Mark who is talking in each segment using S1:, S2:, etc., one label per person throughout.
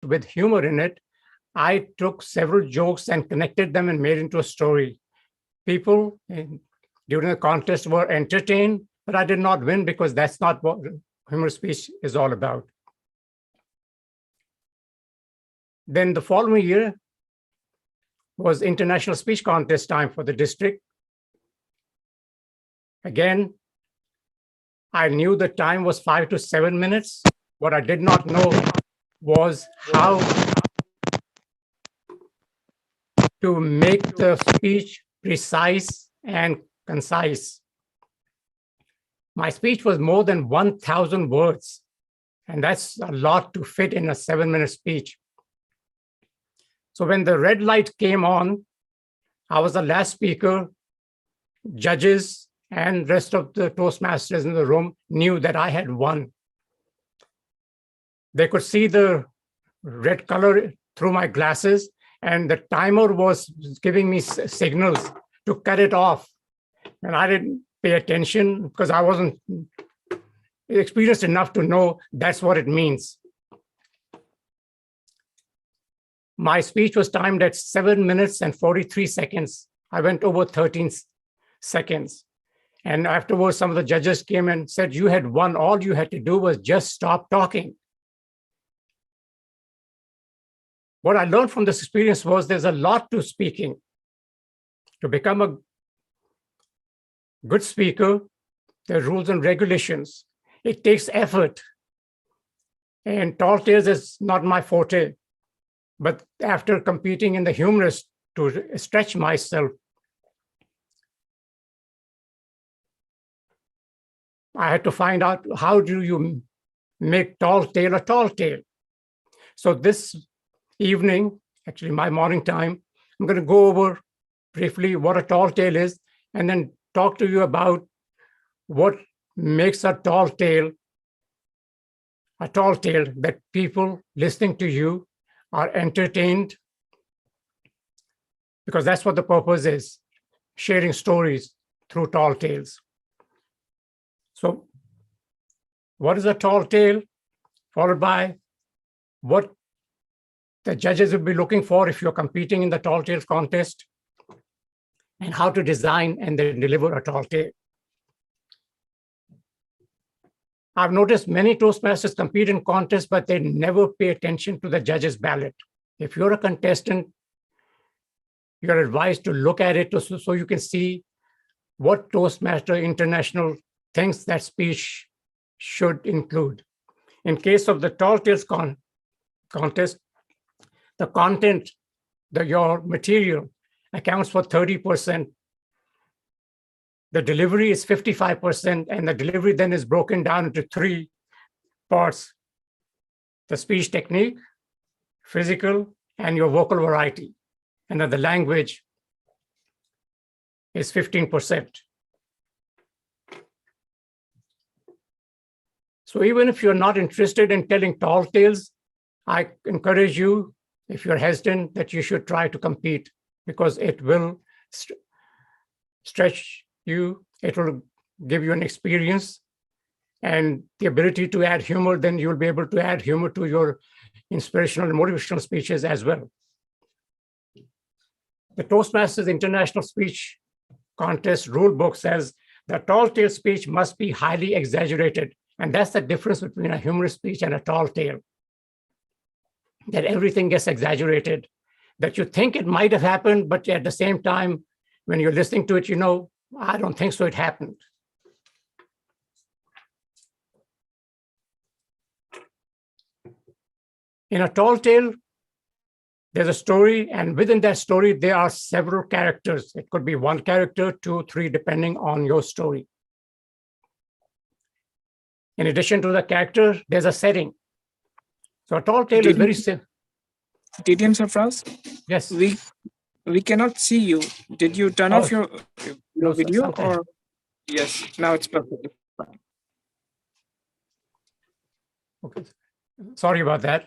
S1: with humor in it, I took several jokes and connected them and made into a story. People during the contest were entertained, but I did not win because that's not what humorous speech is all about. Then the following year was international speech contest time for the district. Again, I knew the time was 5 to 7 minutes. What I did not know was how to make the speech precise and concise. My speech was more than 1,000 words, and that's a lot to fit in a 7-minute speech. So when the red light came on, I was the last speaker. Judges and rest of the Toastmasters in the room knew that I had won. They could see the red color through my glasses, and the timer was giving me signals to cut it off. And I didn't pay attention because I wasn't experienced enough to know that's what it means. My speech was timed at 7 minutes and 43 seconds. I went over 13 seconds. And afterwards, some of the judges came and said, you had won. All you had to do was just stop talking. What I learned from this experience was there's a lot to speaking. To become a good speaker, there are rules and regulations. It takes effort. And tall tales is not my forte. But after competing in the humorous to stretch myself, I had to find out how do you make tall tale a tall tale. So this evening, actually my morning time, I'm going to go over briefly what a tall tale is and then talk to you about what makes a tall tale that people listening to you are entertained, because that's what the purpose is, sharing stories through tall tales. So what is a tall tale? Followed by what the judges will be looking for if you're competing in the tall tales contest, and how to design and then deliver a tall tale. I've noticed many Toastmasters compete in contests, but they never pay attention to the judge's ballot. If you're a contestant, you're advised to look at it so you can see what Toastmaster International thinks that speech should include. In case of the Tall Tales contest, the content, your material accounts for 30%. The delivery is 55%, and the delivery then is broken down into 3 parts: the speech technique, physical, and your vocal variety. And then the language is 15%. So even if you're not interested in telling tall tales, I encourage you, if you're hesitant, that you should try to compete, because it will stretch you, it will give you an experience and the ability to add humor. Then you'll be able to add humor to your inspirational and motivational speeches as well. The Toastmasters International Speech Contest rulebook says the tall tale speech must be highly exaggerated. And that's the difference between a humorous speech and a tall tale. That everything gets exaggerated, that you think it might have happened, but at the same time, when you're listening to it, you know, I don't think so, it happened. In a tall tale, there's a story, and within that story, there are several characters. It could be 1 character, 2, 3, depending on your story. In addition to the character, there's a setting. So a tall tale is very simple.
S2: TTM Sarfraz?
S1: Yes.
S2: We cannot see you. Did you turn off your video?
S1: Sometimes.
S2: Or yes, now it's perfect.
S1: Okay. Sorry about that.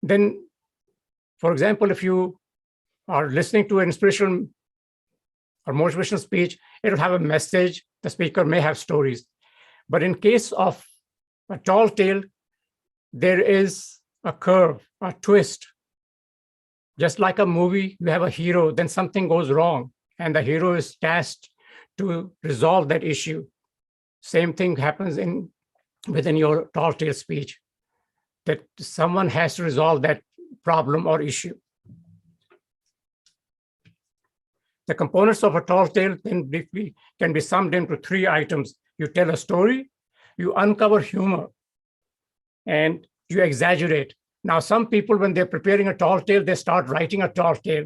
S1: Then, for example, if you are listening to an inspirational or motivational speech, it'll have a message. The speaker may have stories. But in case of a tall tale, there is a curve, a twist. Just like a movie, you have a hero, then something goes wrong, and the hero is tasked to resolve that issue. Same thing happens within your tall tale speech, that someone has to resolve that problem or issue. The components of a tall tale then briefly can be summed into 3 items. You tell a story, you uncover humor, and you exaggerate. Now, some people, when they're preparing a tall tale, they start writing a tall tale.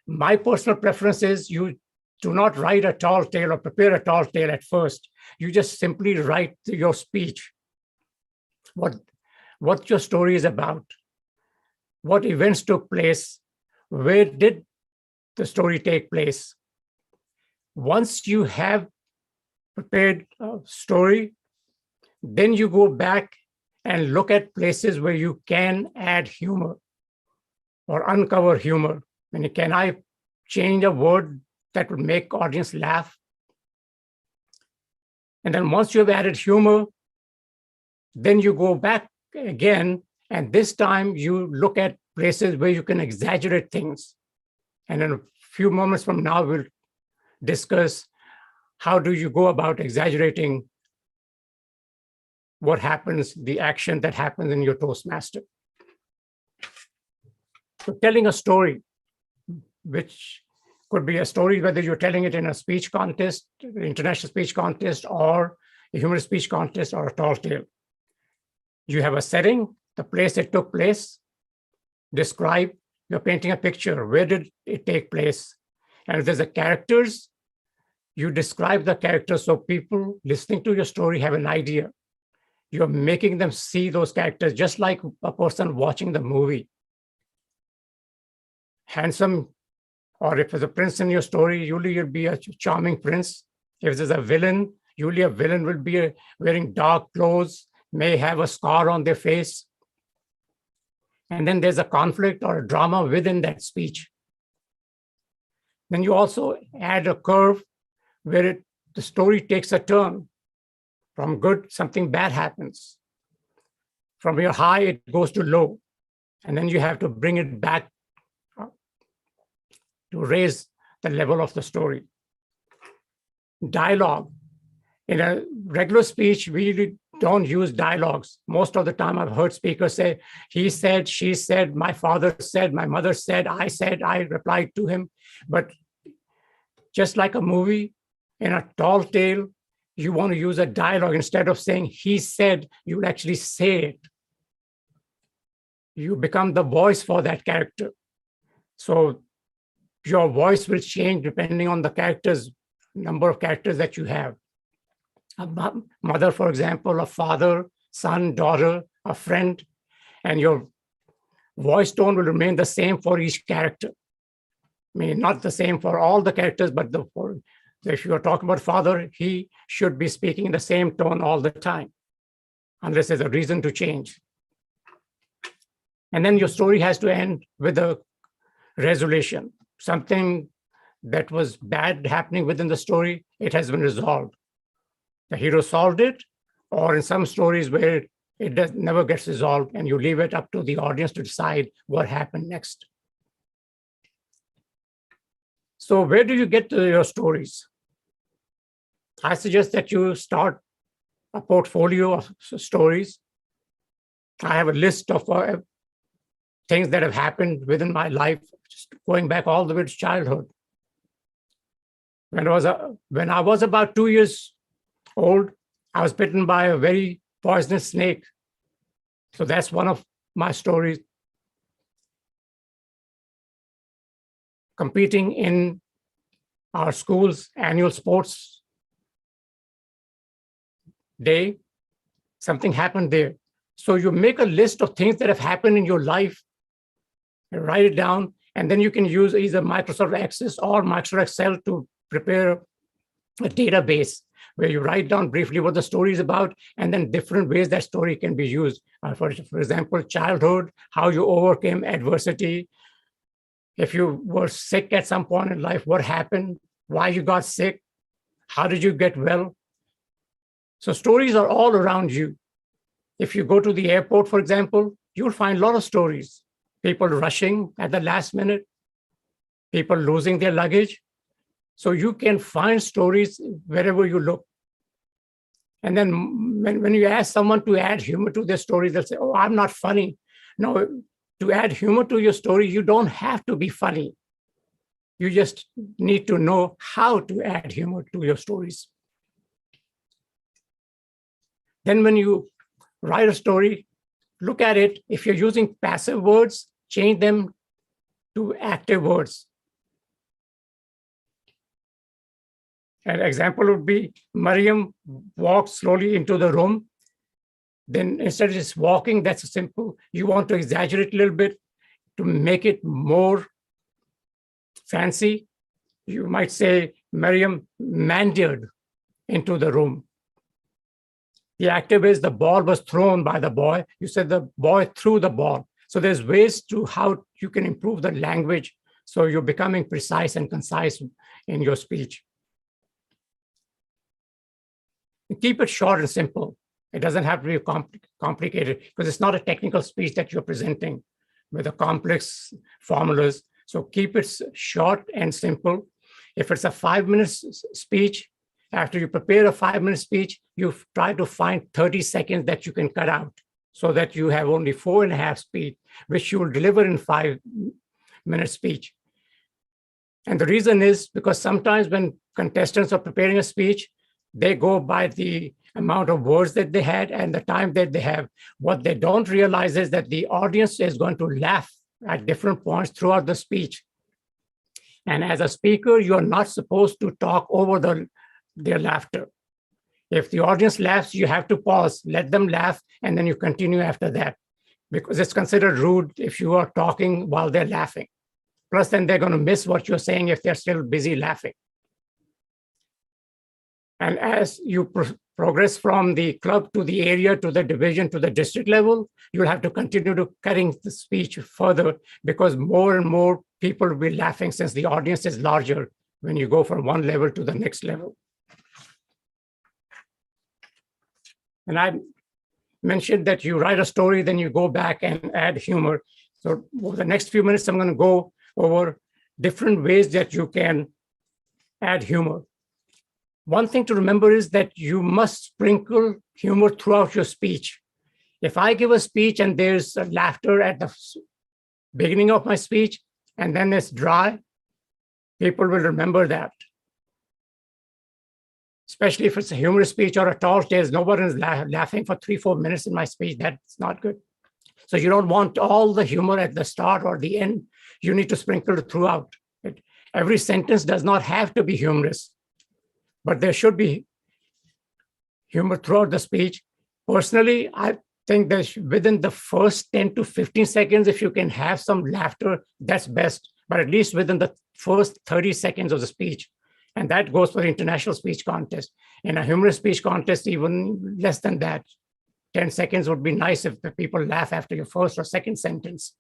S1: My personal preference is you do not write a tall tale or prepare a tall tale at first. You just simply write your speech, what your story is about, what events took place, where did the story take place. Once you have prepared a story, then you go back and look at places where you can add humor or uncover humor. And can I change a word that would make audience laugh? And then once you have added humor, then you go back again, and this time you look at places where you can exaggerate things. And in a few moments from now, we'll discuss how do you go about exaggerating what happens, the action that happens in your Toastmaster. So telling a story, which could be a story, whether you're telling it in a speech contest, international speech contest, or a humorous speech contest, or a tall tale. You have a setting, the place it took place, describe, you're painting a picture, where did it take place? And if there's a characters, you describe the characters so people listening to your story have an idea. You're making them see those characters just like a person watching the movie. Handsome, or if there's a prince in your story, usually you'll be a charming prince. If there's a villain, usually a villain will be wearing dark clothes, may have a scar on their face. And then there's a conflict or a drama within that speech. Then you also add a curve where the story takes a turn. From good, something bad happens. From your high, it goes to low. And then you have to bring it back to raise the level of the story. Dialogue. In a regular speech, we don't use dialogues. Most of the time, I've heard speakers say, he said, she said, my father said, my mother said, I replied to him. But just like a movie, in a tall tale, you want to use a dialogue. Instead of saying he said, you will actually say it. You become the voice for that character. So your voice will change depending on the characters, number of characters that you have. A mother, for example, a father, son, daughter, a friend, and your voice tone will remain the same for each character. I mean, not the same for all the characters, but if you are talking about father, he should be speaking in the same tone all the time, unless there's a reason to change. And then your story has to end with a resolution. Something that was bad happening within the story, it has been resolved. The hero solved it, or in some stories where it never gets resolved, and you leave it up to the audience to decide what happened next. So where do you get to your stories? I suggest that you start a portfolio of stories. I have a list of things that have happened within my life, just going back all the way to childhood. When I was about 2 years old, I was bitten by a very poisonous snake. So that's one of my stories. Competing in our school's annual sports day, something happened there. So you make a list of things that have happened in your life, write it down, and then you can use either Microsoft Access or Microsoft Excel to prepare a database where you write down briefly what the story is about, and then different ways that story can be used. For example, childhood, how you overcame adversity. If you were sick at some point in life, what happened? why you got sick, how did you get well. So stories are all around you. If you go to the airport, for example, you'll find a lot of stories. People rushing at the last minute, people losing their luggage. So you can find stories wherever you look. And then when you ask someone to add humor to their story, they'll say, oh, I'm not funny. No, to add humor to your story, you don't have to be funny. You just need to know how to add humor to your stories. Then when you write a story, look at it. If you're using passive words, change them to active words. An example would be Mariam walked slowly into the room. Then instead of just walking, that's simple. You want to exaggerate a little bit to make it more fancy. You might say Mariam meandered into the room. The active is the ball was thrown by the boy. You said the boy threw the ball. So there's ways to how you can improve the language so you're becoming precise and concise in your speech. Keep it short and simple. It doesn't have to be complicated because it's not a technical speech that you're presenting with a complex formulas. So keep it short and simple. If it's a 5-minute speech, after you prepare a 5-minute speech, you try to find 30 seconds that you can cut out so that you have only 4.5 speech, which you will deliver in 5-minute speech. And the reason is because sometimes when contestants are preparing a speech, they go by the amount of words that they had and the time that they have. What they don't realize is that the audience is going to laugh at different points throughout the speech. And as a speaker, you're not supposed to talk over their laughter. If the audience laughs, you have to pause, let them laugh, and then you continue after that, because it's considered rude if you are talking while they're laughing. Plus, then they're going to miss what you're saying if they're still busy laughing. And as you progress from the club to the area, to the division, to the district level, you'll have to continue to cutting the speech further because more and more people will be laughing since the audience is larger when you go from one level to the next level. And I mentioned that you write a story, then you go back and add humor. So over the next few minutes, I'm going to go over different ways that you can add humor. One thing to remember is that you must sprinkle humor throughout your speech. If I give a speech and there's laughter at the beginning of my speech and then it's dry, people will remember that. Especially if it's a humorous speech or a talk, there's no one is laughing for 3-4 minutes in my speech. That's not good. So you don't want all the humor at the start or the end. You need to sprinkle it throughout. Every sentence does not have to be humorous, but there should be humor throughout the speech. Personally, I think that within the first 10 to 15 seconds, if you can have some laughter, that's best, but at least within the first 30 seconds of the speech. And that goes for the international speech contest. In a humorous speech contest, even less than that. 10 seconds would be nice if the people laugh after your first or second sentence.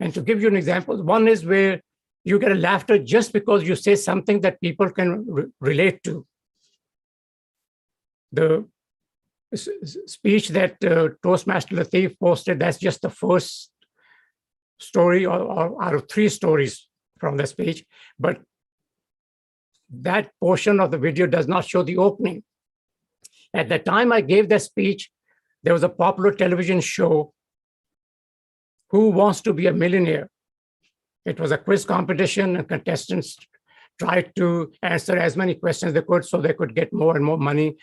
S1: And to give you an example, one is where you get a laughter just because you say something that people can relate to. The speech that Toastmaster Latif posted, that's just the first story or out of 3 stories from the speech. But that portion of the video does not show the opening. At the time I gave that speech, there was a popular television show, Who Wants to Be a Millionaire? It was a quiz competition and contestants tried to answer as many questions they could so they could get more and more money.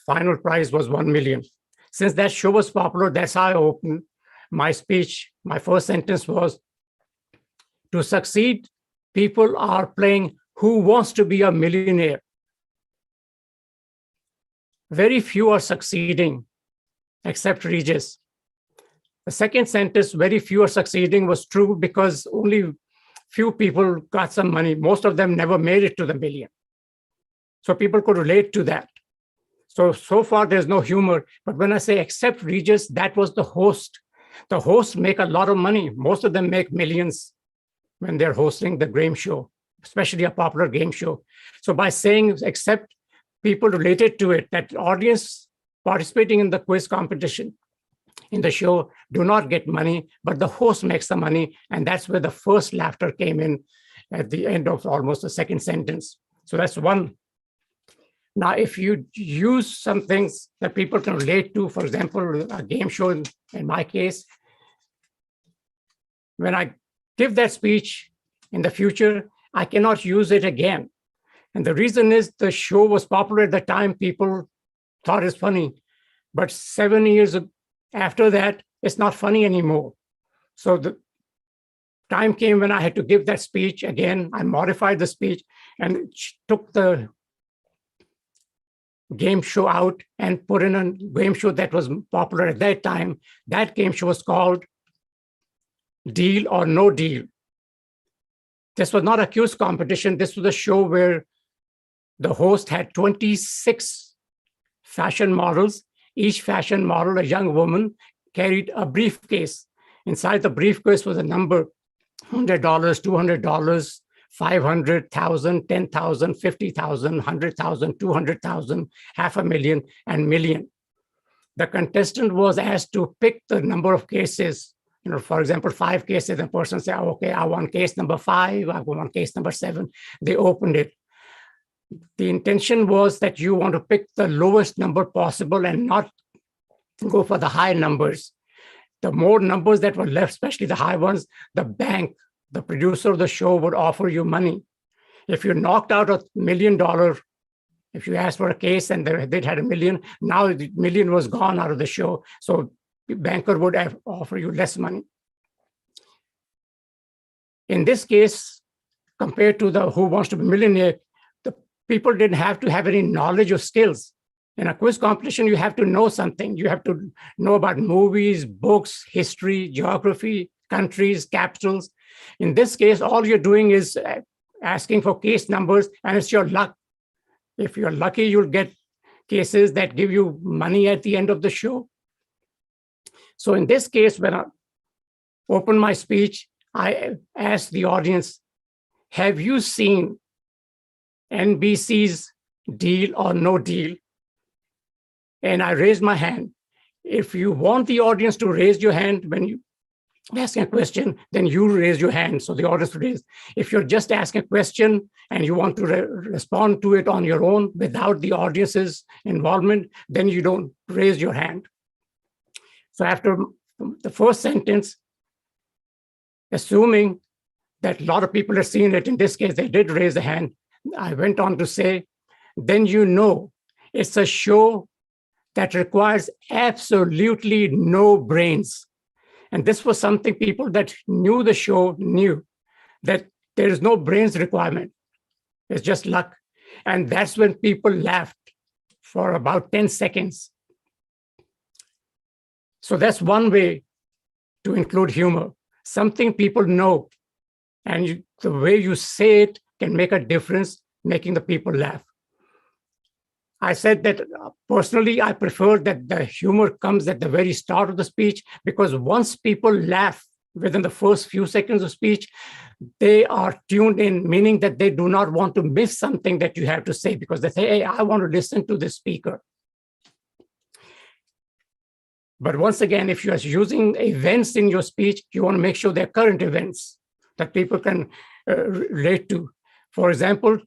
S1: Final prize was 1 million. Since that show was popular, that's how I opened my speech. My first sentence was, to succeed, people are playing Who Wants to Be a Millionaire? Very few are succeeding, except Regis. The second sentence, very few are succeeding, was true because only few people got some money. Most of them never made it to the million. So people could relate to that. So far there's no humor. But when I say except Regis, that was the host. The hosts make a lot of money. Most of them make millions when they're hosting the game show, especially a popular game show. So by saying, except people related to it, that audience participating in the quiz competition in the show do not get money, but the host makes the money. And that's where the first laughter came in at the end of almost the second sentence. So that's one. Now, if you use some things that people can relate to, for example, a game show, in my case, when I give that speech in the future, I cannot use it again. And the reason is the show was popular at the time, people thought it's funny. But 7 years after that, it's not funny anymore. So the time came when I had to give that speech again. I modified the speech and took the game show out and put in a game show that was popular at that time. That game show was called Deal or No Deal. This was not a quiz competition. This was a show where the host had 26 fashion models. Each fashion model, a young woman, carried a briefcase. Inside the briefcase was a number, $100, $200, 500,000, 10,000, 50,000, 100,000, 200,000, 500,000, and million. The contestant was asked to pick the number of cases. For example, 5 cases, the person said, okay, I want case number 5, I want case number 7. They opened it. The intention was that you want to pick the lowest number possible and not go for the high numbers. The more numbers that were left, especially the high ones, the bank, the producer of the show would offer you money. If you knocked out $1 million, if you asked for a case and they'd had $1 million, now the $1 million was gone out of the show. So the banker would offer you less money. In this case, compared to the Who Wants to Be a Millionaire, the people didn't have to have any knowledge or skills. In a quiz competition, you have to know something. You have to know about movies, books, history, geography, countries, capitals. In this case, all you're doing is asking for case numbers, and it's your luck. If you're lucky, you'll get cases that give you money at the end of the show. So in this case, when I open my speech, I ask the audience, have you seen NBC's Deal or No Deal? And I raise my hand. If you want the audience to raise your hand when you ask a question, then you raise your hand, so the audience will raise. If you're just asking a question and you want to respond to it on your own without the audience's involvement, then you don't raise your hand. So after the first sentence, assuming that a lot of people have seen it, in this case, they did raise a hand, I went on to say, then you know it's a show that requires absolutely no brains. And this was something people that knew the show knew, that there is no brains requirement. It's just luck. And that's when people laughed for about 10 seconds. So that's one way to include humor, something people know. And the way you say it can make a difference, making the people laugh. I said that personally, I prefer that the humor comes at the very start of the speech, because once people laugh within the first few seconds of speech, they are tuned in, meaning that they do not want to miss something that you have to say, because they say, hey, I want to listen to the speaker. But once again, if you're using events in your speech, you want to make sure they're current events that people can relate to. For example,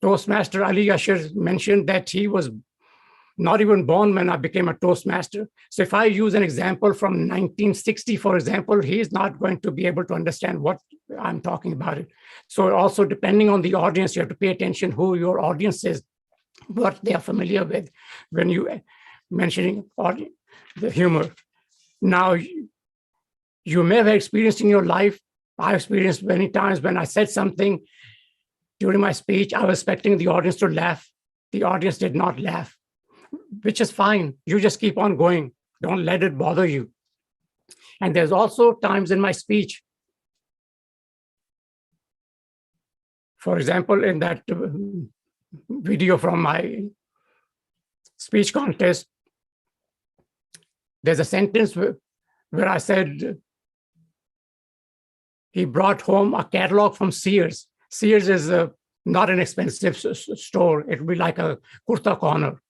S1: Toastmaster Ali Asher mentioned that he was not even born when I became a Toastmaster. So if I use an example from 1960, for example, he's not going to be able to understand what I'm talking about it. So also, depending on the audience, you have to pay attention who your audience is, what they are familiar with when you mentioning the humor. Now, you may have experienced in your life, I've experienced many times when I said something during my speech, I was expecting the audience to laugh. The audience did not laugh, which is fine. You just keep on going. Don't let it bother you. And there's also times in my speech, for example, in that video from my speech contest, there's a sentence where I said he brought home a catalog from Sears. Sears is not an expensive store. It would be like a kurta corner.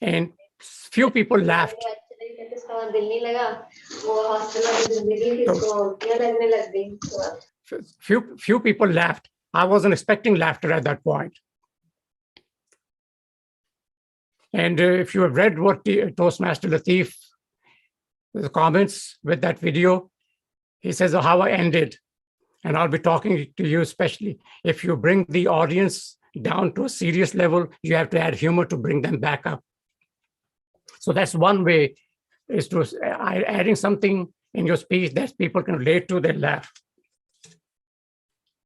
S1: And few people laughed. Few people laughed. I wasn't expecting laughter at that point. And if you have read what the Toastmaster Latif, the comments with that video, he says how I ended. And I'll be talking to you, especially if you bring the audience down to a serious level, you have to add humor to bring them back up. So that's one way, is to adding something in your speech that people can relate to, they laugh.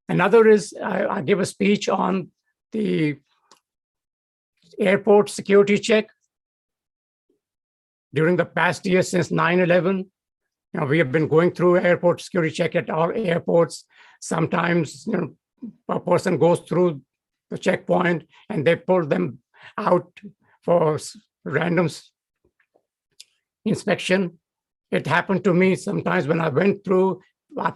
S1: Another is I give a speech on the airport security check during the past year since 9/11. We have been going through airport security check at all airports. Sometimes, a person goes through the checkpoint and they pull them out for random inspection. It happened to me sometimes when I went through, I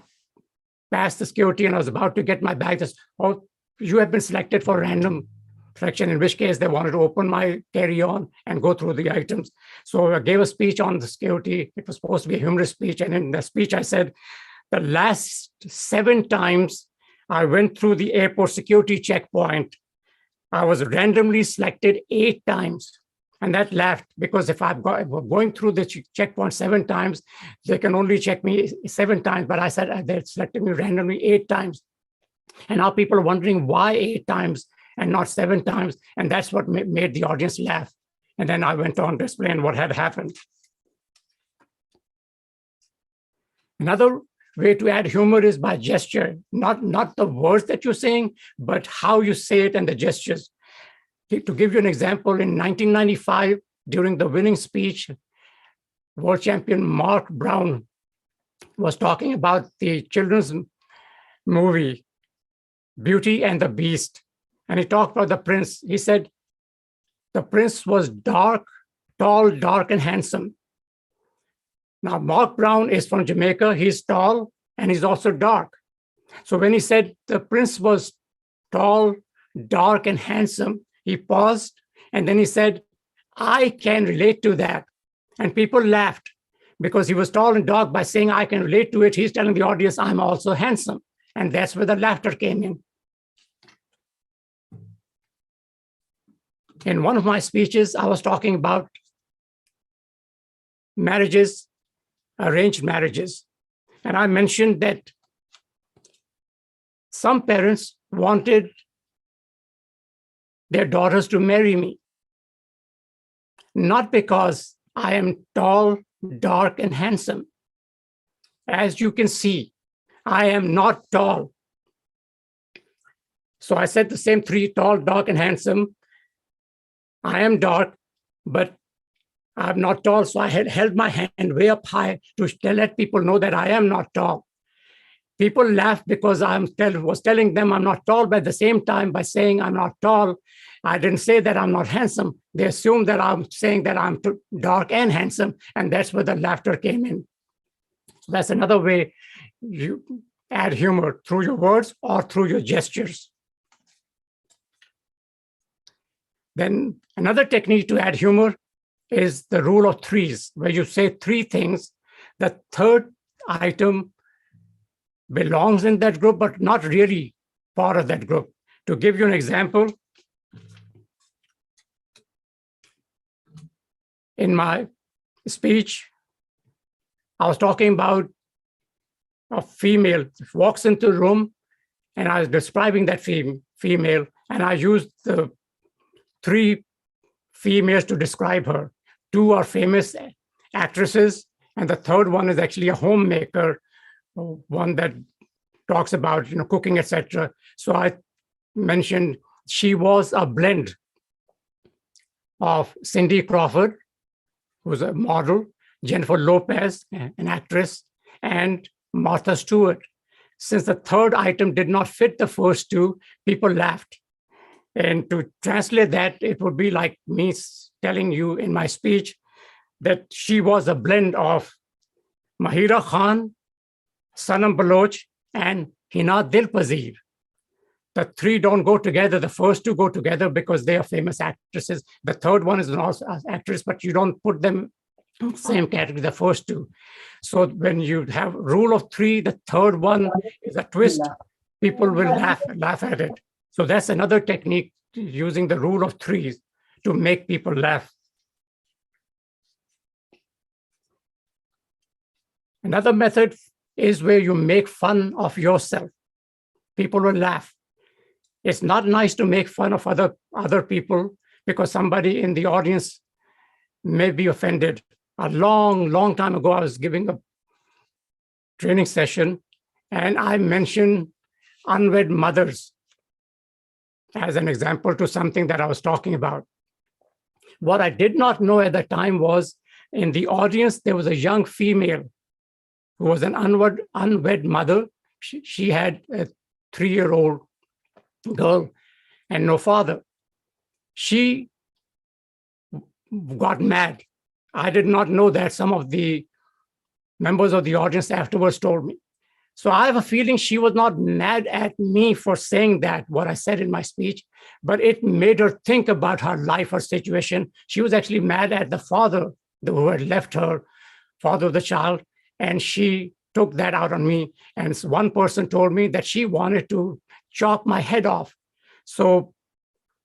S1: passed the security and I was about to get my bag. Oh, you have been selected for random selection, in which case they wanted to open my carry-on and go through the items. So I gave a speech on the security. It was supposed to be a humorous speech. And in the speech, I said, the last 7 times I went through the airport security checkpoint, I was randomly selected 8 times. And that laughed, because if I'm going through the checkpoint 7 times, they can only check me 7 times. But I said they selected me randomly 8 times. And now people are wondering why 8 times and not 7 times. And that's what made the audience laugh. And then I went on to explain what had happened. Another way to add humor is by gesture, not the words that you're saying, but how you say it and the gestures. To give you an example, in 1995, during the winning speech, world champion Mark Brown was talking about the children's movie, Beauty and the Beast. And he talked about the prince. He said, the prince was dark, tall, dark, and handsome. Now, Mark Brown is from Jamaica. He's tall, and he's also dark. So when he said the prince was tall, dark, and handsome, he paused, and then he said, I can relate to that. And people laughed, because he was tall and dark. By saying I can relate to it, he's telling the audience, I'm also handsome. And that's where the laughter came in. In one of my speeches, I was talking about marriages, arranged marriages. And I mentioned that some parents wanted their daughters to marry me, not because I am tall, dark, and handsome. As you can see, I am not tall. So I said the same 3, tall, dark, and handsome. I am dark, but I'm not tall. So I had held my hand way up high to let people know that I am not tall. People laughed because I was telling them I'm not tall, but at the same time, by saying I'm not tall, I didn't say that I'm not handsome. They assumed that I'm saying that I'm too dark and handsome, and that's where the laughter came in. So that's another way you add humor, through your words or through your gestures. Then another technique to add humor is the rule of 3s, where you say 3 things. The third item belongs in that group, but not really part of that group. To give you an example, in my speech, I was talking about a female walks into the room, and I was describing that female, and I used the 3 females to describe her. 2 are famous actresses, and the third one is actually a homemaker, one that talks about cooking, etc. So I mentioned she was a blend of Cindy Crawford, who's a model, Jennifer Lopez, an actress, and Martha Stewart. Since the third item did not fit the first 2, people laughed. And to translate that, it would be like me telling you in my speech that she was a blend of Mahira Khan, Sanam Baloch, and Hina Dilpazir. The three don't go together. The first two go together because they are famous actresses. The third one is an actress, but you don't put them in the same category, the first two. So when you have rule of three, the third one is a twist. People will laugh at it. So that's another technique, using the rule of threes to make people laugh. Another method is where you make fun of yourself. People will laugh. It's not nice to make fun of other people because somebody in the audience may be offended. A long time ago, I was giving a training session and I mentioned unwed mothers as an example to something that I was talking about. What I did not know at the time was in the audience, there was a young female who was an unwed mother. She had a 3-year-old girl and no father. She got mad. I did not know that. Some of the members of the audience afterwards told me. So I have a feeling she was not mad at me for saying that, what I said in my speech, but it made her think about her life, her situation. She was actually mad at the father who had left her, father of the child, and she took that out on me. And one person told me that she wanted to chop my head off. So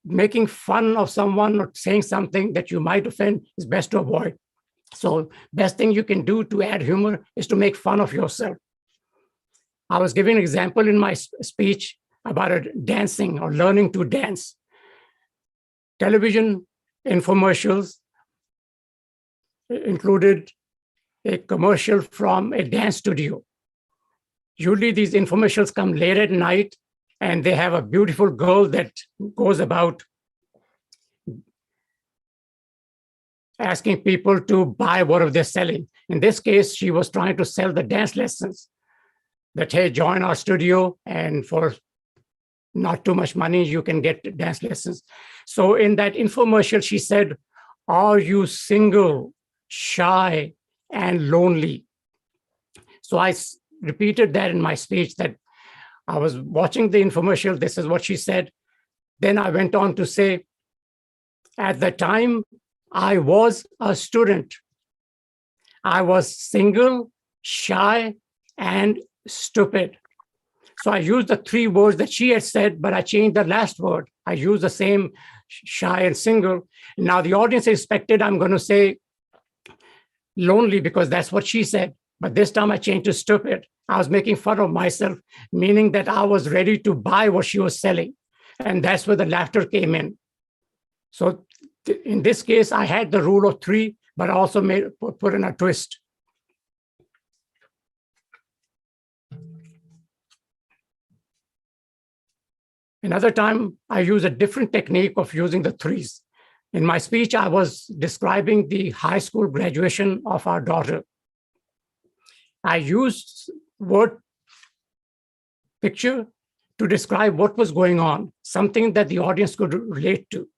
S1: making fun of someone or saying something that you might offend is best to avoid. So best thing you can do to add humor is to make fun of yourself. I was giving an example in my speech about dancing or learning to dance. Television infomercials included a commercial from a dance studio. Usually these infomercials come late at night and they have a beautiful girl that goes about asking people to buy whatever they're selling. In this case, she was trying to sell the dance lessons that, hey, join our studio and for not too much money, you can get dance lessons. So in that infomercial, she said, are you single, shy, and lonely? So I repeated that in my speech that I was watching the infomercial. This is what she said. Then I went on to say, at the time, I was a student. I was single, shy, and stupid. So I used the 3 words that she had said, but I changed the last word. I used the same shy and single. Now the audience expected I'm going to say lonely because that's what she said. But this time I changed to stupid. I was making fun of myself, meaning that I was ready to buy what she was selling. And that's where the laughter came in. So in this case, I had the rule of 3, but I also put in a twist. Another time, I use a different technique of using the 3s. In my speech, I was describing the high school graduation of our daughter. I used word picture to describe what was going on, something that the audience could relate to.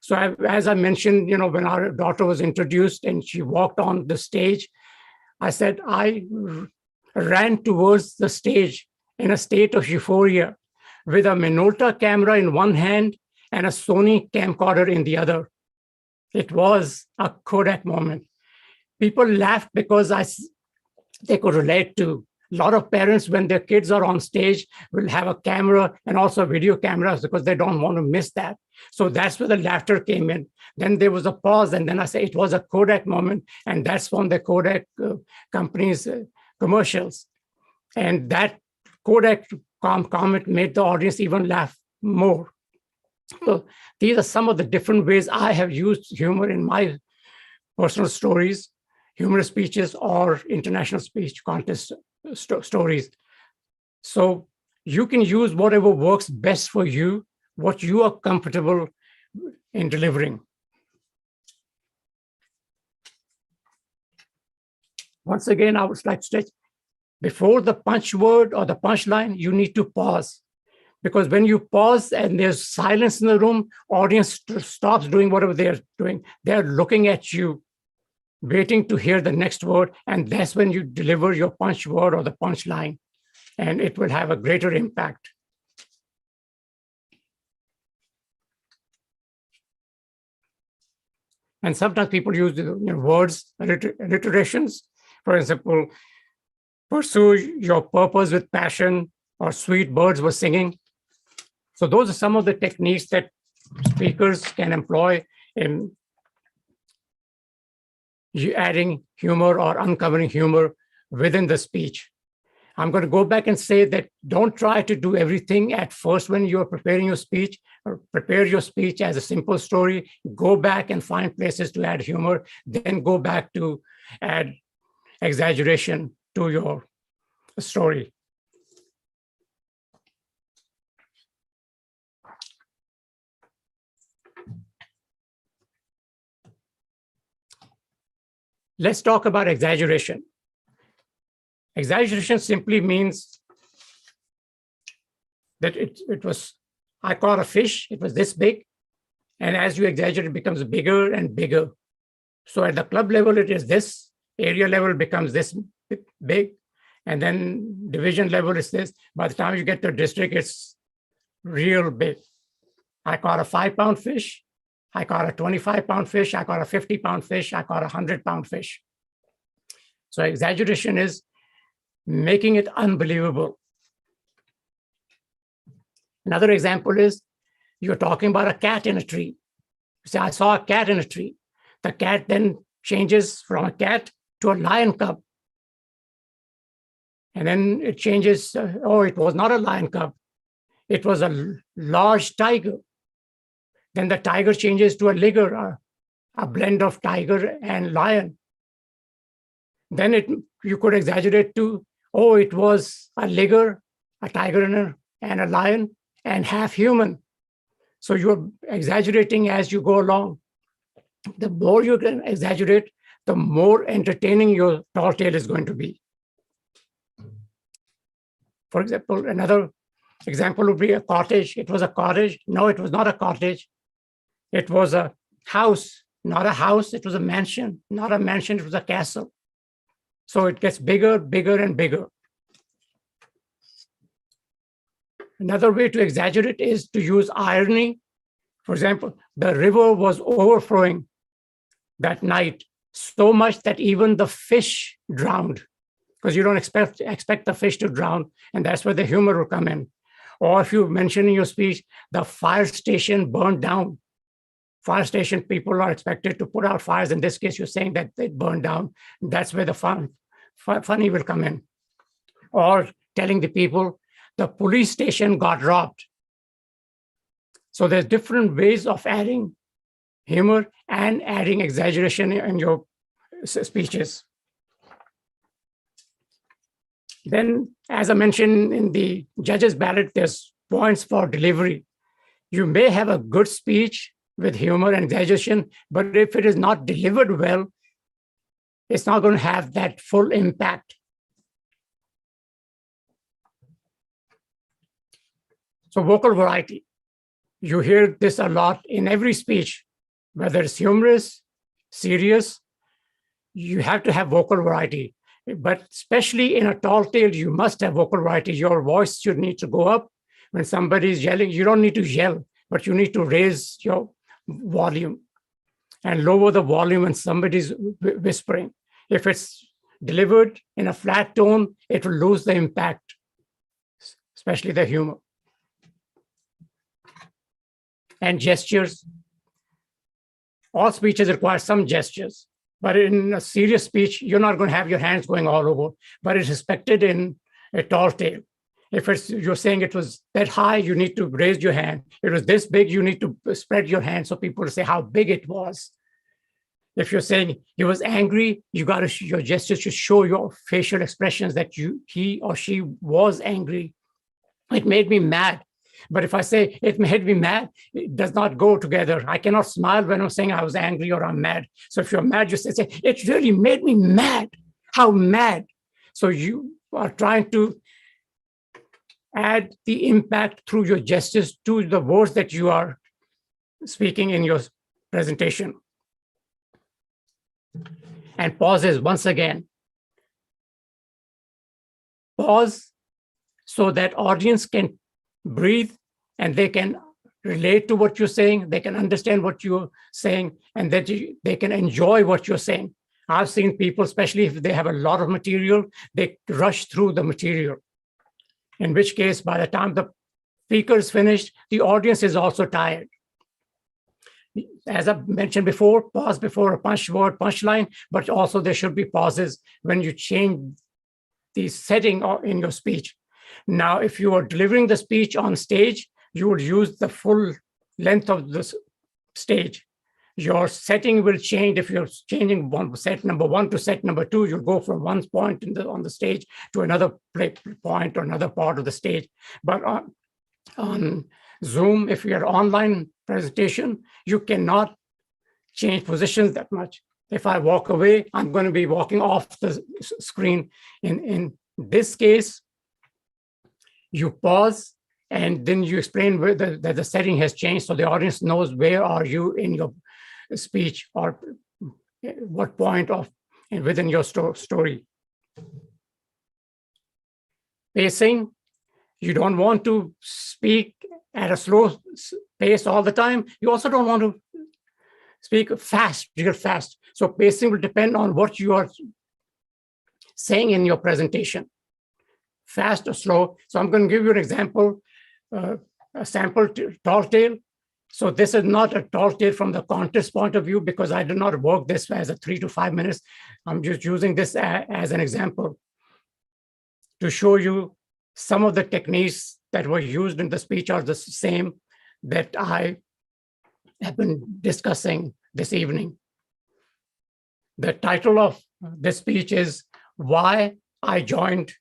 S1: So as I mentioned, when our daughter was introduced and she walked on the stage, I said, I ran towards the stage in a state of euphoria with a Minolta camera in one hand and a Sony camcorder in the other. It was a Kodak moment. People laughed because they could relate to. A lot of parents, when their kids are on stage, will have a camera and also video cameras because they don't want to miss that. So that's where the laughter came in. Then there was a pause, and then I say it was a Kodak moment, and that's from the Kodak company's commercials. And that Kodak comment made the audience even laugh more. So these are some of the different ways I have used humor in my personal stories, humorous speeches, or international speech contest stories. So you can use whatever works best for you, what you are comfortable in delivering. Once again, I would like to stress, before the punch word or the punchline, you need to pause. Because when you pause and there's silence in the room, audience stops doing whatever they're doing. They're looking at you. waiting to hear the next word, and that's when you deliver your punch word or the punch line, and it will have a greater impact. And sometimes people use words, alliterations. For example, pursue your purpose with passion, or sweet birds were singing. So those are some of the techniques that speakers can employ in adding humor or uncovering humor within the speech. I'm going to go back and say that don't try to do everything at first when you're preparing your speech, or prepare your speech as a simple story. Go back and find places to add humor, then go back to add exaggeration to your story. Let's talk about exaggeration. Exaggeration simply means that it was, I caught a fish, it was this big, and as you exaggerate, it becomes bigger and bigger. So at the club level, it is this, area level becomes this big, and then division level is this. By the time you get to district, it's real big. I caught a 5-pound fish, I caught a 25-pound fish, I caught a 50-pound fish, I caught a 100-pound fish. So exaggeration is making it unbelievable. Another example is you're talking about a cat in a tree. You say, I saw a cat in a tree. The cat then changes from a cat to a lion cub. And then it changes, oh, it was not a lion cub. It was a large tiger. Then the tiger changes to a liger, a blend of tiger and lion. Then you could exaggerate to, oh, it was a liger, a tiger and a lion, and half human. So you're exaggerating as you go along. The more you can exaggerate, the more entertaining your tall tale is going to be. For example, another example would be a cottage. It was a cottage. No, it was not a cottage. It was a house, not a house. It was a mansion, not a mansion. It was a castle. So it gets bigger, bigger, and bigger. Another way to exaggerate is to use irony. For example, the river was overflowing that night so much that even the fish drowned, because you don't expect the fish to drown, and that's where the humor will come in. Or if you mention in your speech, the fire station burned down. Fire station people are expected to put out fires. In this case, you're saying that it burned down. That's where the funny will come in. Or telling the people, the police station got robbed. So there's different ways of adding humor and adding exaggeration in your speeches. Then, as I mentioned in the judge's ballot, there's points for delivery. You may have a good speech with humor and exaggeration, but if it is not delivered well, it's not going to have that full impact. So vocal variety. You hear this a lot in every speech, whether it's humorous, serious, you have to have vocal variety. But especially in a tall tale, you must have vocal variety. Your voice should need to go up. When somebody's yelling, you don't need to yell, but you need to raise your volume and lower the volume when somebody's whispering. If it's delivered in a flat tone, it will lose the impact, especially the humor. And gestures. All speeches require some gestures, but in a serious speech, you're not going to have your hands going all over, but it's expected in a tall tale. If you're saying it was that high, you need to raise your hand. It was this big, you need to spread your hand so people will say how big it was. If you're saying he was angry, your gestures should show your facial expressions that he or she was angry. It made me mad. But if I say it made me mad, it does not go together. I cannot smile when I'm saying I was angry or I'm mad. So if you're mad, you say, it really made me mad. How mad? So you are trying to add the impact through your gestures to the words that you are speaking in your presentation. and pauses once again. Pause so that audience can breathe and they can relate to what you're saying, they can understand what you're saying, and that they can enjoy what you're saying. I've seen people, especially if they have a lot of material, they rush through the material, in which case, by the time the speaker is finished, the audience is also tired. As I mentioned before, pause before a punchline, but also there should be pauses when you change the setting in your speech. Now, if you are delivering the speech on stage, you would use the full length of the stage. Your setting will change. If you're changing set number 1 to set number 2, you'll go from one point on the stage to another point or another part of the stage. But on Zoom, if you're online presentation, you cannot change positions that much. If I walk away, I'm going to be walking off the screen. In this case, you pause and then you explain where that the setting has changed, so the audience knows where are you in your speech or what point of within your story. Pacing, you don't want to speak at a slow pace all the time. You also don't want to speak fast, real fast. So pacing will depend on what you are saying in your presentation, fast or slow. So I'm going to give you an example, a sample tall tale. So this is not a tall tale from the contest point of view, because I did not work this as a 3 to 5 minutes. I'm just using this as an example to show you some of the techniques that were used in the speech are the same that I have been discussing this evening. The title of this speech is Why I Joined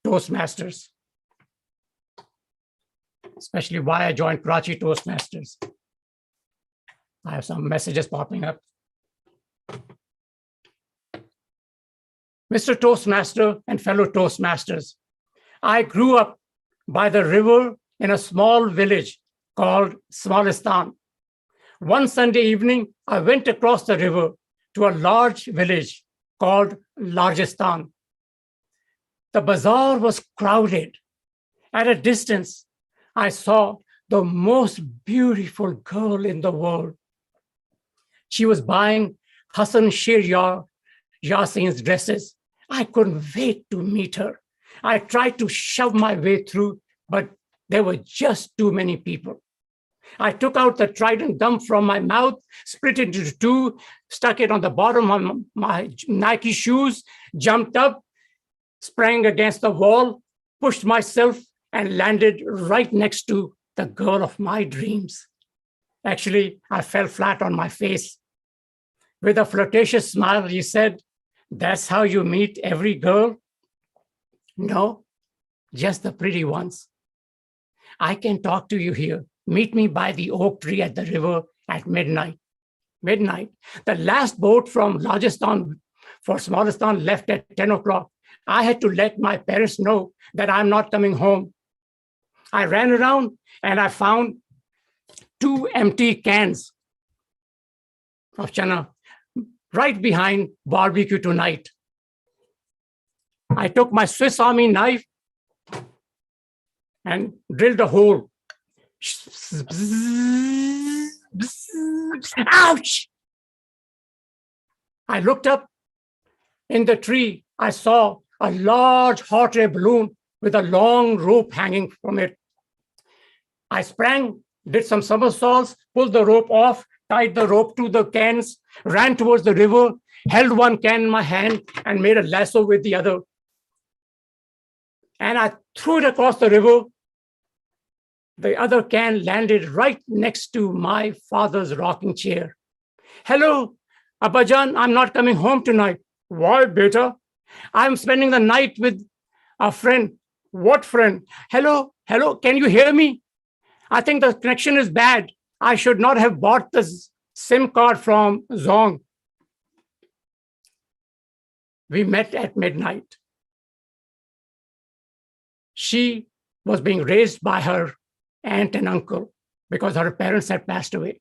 S1: Toastmasters, especially why I joined Karachi Toastmasters. I have some messages popping up. Mr. Toastmaster and fellow Toastmasters, I grew up by the river in a small village called Smalistan. One Sunday evening, I went across the river to a large village called Largistan. The bazaar was crowded. At a distance, I saw the most beautiful girl in the world. She was buying Hassan Shir Yasin's dresses. I couldn't wait to meet her. I tried to shove my way through, but there were just too many people. I took out the trident gum from my mouth, split it into two, stuck it on the bottom of my Nike shoes, jumped up, sprang against the wall, pushed myself, and landed right next to the girl of my dreams. Actually, I fell flat on my face. With a flirtatious smile, he said, "That's how you meet every girl?" "No, just the pretty ones. I can talk to you here. Meet me by the oak tree at the river at midnight." Midnight. The last boat from Rajasthan for Smalistan left at 10 o'clock. I had to let my parents know that I'm not coming home. I ran around and I found 2 empty cans of chana right behind barbecue tonight. I took my Swiss Army knife and drilled a hole. Ouch! I looked up in the tree. I saw a large hot air balloon with a long rope hanging from it. I sprang, did some somersaults, pulled the rope off, tied the rope to the cans, ran towards the river, held one can in my hand, and made a lasso with the other. And I threw it across the river. The other can landed right next to my father's rocking chair. "Hello, Abbajan, I'm not coming home tonight." "Why, beta?" "I'm spending the night with a friend." "What friend?" Hello, can you hear me? I think the connection is bad. I should not have bought the SIM card from Zong. We met at midnight. She was being raised by her aunt and uncle because her parents had passed away.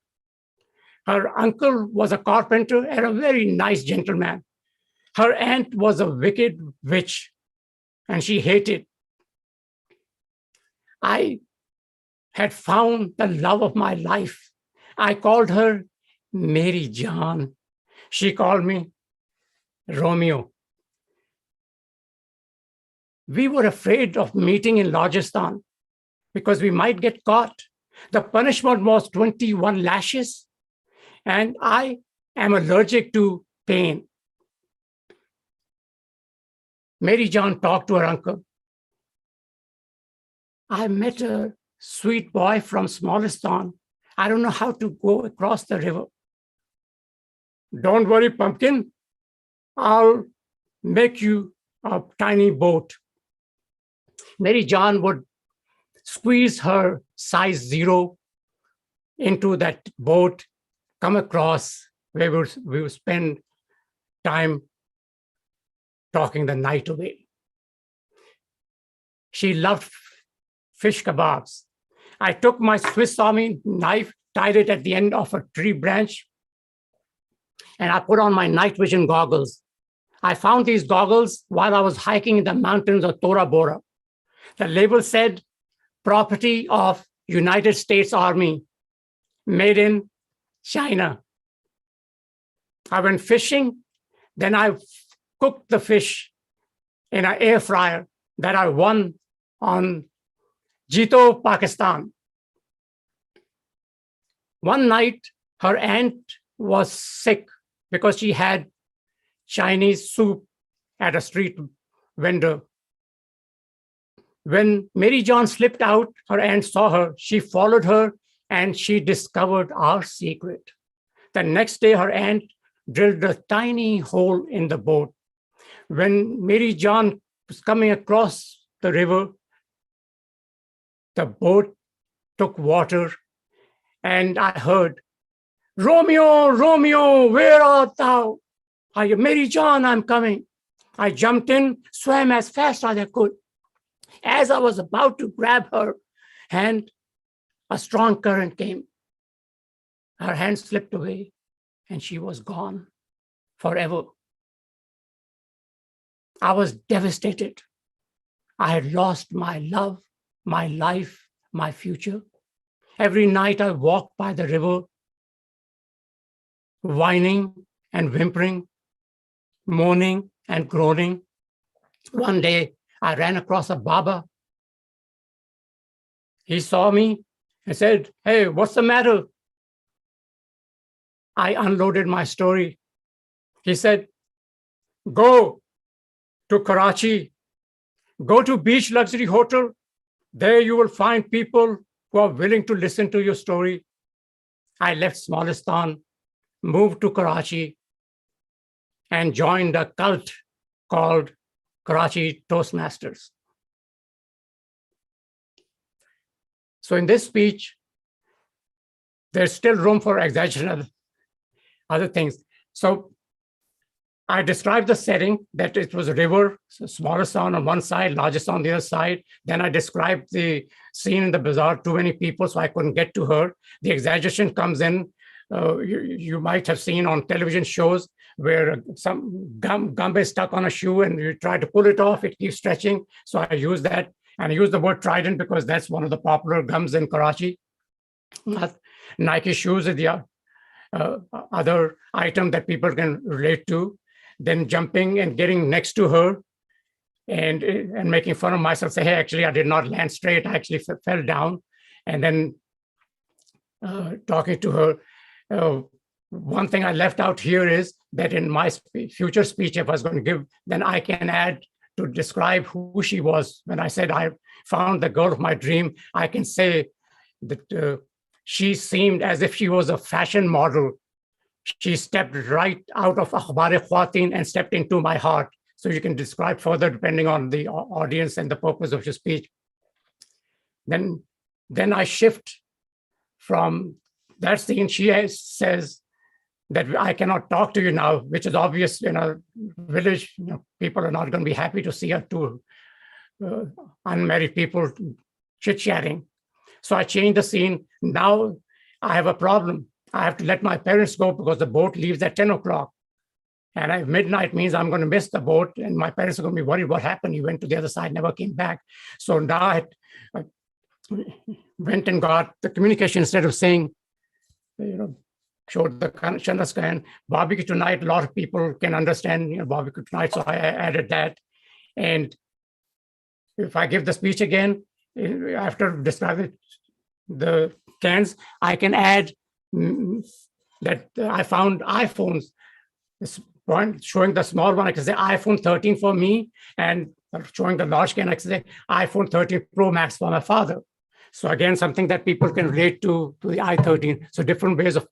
S1: Her uncle was a carpenter and a very nice gentleman. Her aunt was a wicked witch, and she hated. I had found the love of my life. I called her Mary Jaan. She called me Romeo. We were afraid of meeting in Rajasthan because we might get caught. The punishment was 21 lashes, and I am allergic to pain. Mary Jaan talked to her uncle. I met a sweet boy from Smallistan. I don't know how to go across the river. Don't worry, pumpkin. I'll make you a tiny boat. Mary Jaan would squeeze her size 0 into that boat, come across, where we would spend time talking the night away. She loved fish kebabs. I took my Swiss Army knife, tied it at the end of a tree branch, and I put on my night vision goggles. I found these goggles while I was hiking in the mountains of Tora Bora. The label said, property of United States Army, made in China. I went fishing, then I cooked the fish in an air fryer that I won on Jito, Pakistan. One night, her aunt was sick because she had Chinese soup at a street vendor. When Mary Jaan slipped out, her aunt saw her. She followed her, and she discovered our secret. The next day, her aunt drilled a tiny hole in the boat. When Mary Jaan was coming across the river, the boat took water, and I heard, Romeo, Romeo, where art thou? Mary Jaan, I'm coming. I jumped in, swam as fast as I could. As I was about to grab her hand, a strong current came. Her hand slipped away, and she was gone forever. I was devastated. I had lost my love, my life, my future. Every night I walked by the river, whining and whimpering, moaning and groaning. One day, I ran across a Baba. He saw me and said, hey, what's the matter? I unloaded my story. He said, go to Karachi, go to Beach Luxury Hotel. There you will find people who are willing to listen to your story. I left Smallistan, moved to Karachi, and joined a cult called Karachi Toastmasters. So in this speech, there's still room for exaggeration and other things. So I described the setting, that it was a river, smaller sound on one side, largest on the other side. Then I described the scene in the bazaar, too many people, so I couldn't get to her. The exaggeration comes in. You might have seen on television shows where some gum is stuck on a shoe and you try to pull it off, it keeps stretching. So I use that, and I use the word trident because that's one of the popular gums in Karachi. Nike shoes is the other item that people can relate to. Then jumping and getting next to her and making fun of myself, say, hey, actually, I did not land straight. I actually fell down. And then talking to her. One thing I left out here is that in my future speech, if I was going to give, then I can add to describe who she was. When I said I found the girl of my dream, I can say that she seemed as if she was a fashion model. She stepped right out of Akhbar-e-Khwatin and stepped into my heart. So you can describe further depending on the audience and the purpose of your speech. Then I shift from that scene. She says that I cannot talk to you now, which is obvious. In a village, people are not going to be happy to see two unmarried people chit-chatting. So I changed the scene. Now I have a problem. I have to let my parents go because the boat leaves at 10 o'clock. And midnight means I'm going to miss the boat, and my parents are going to be worried what happened. He went to the other side, never came back. So now I went and got the communication instead of saying, showed the Chandra scan, barbecue tonight. A lot of people can understand, barbecue tonight. So I added that. And if I give the speech again, after describing the cans, I can add that I found iPhones. This point showing the small one, I can say iPhone 13 for me, and showing the large can, I can say iPhone 13 Pro Max for my father. So again, something that people can relate to the i13. So different ways of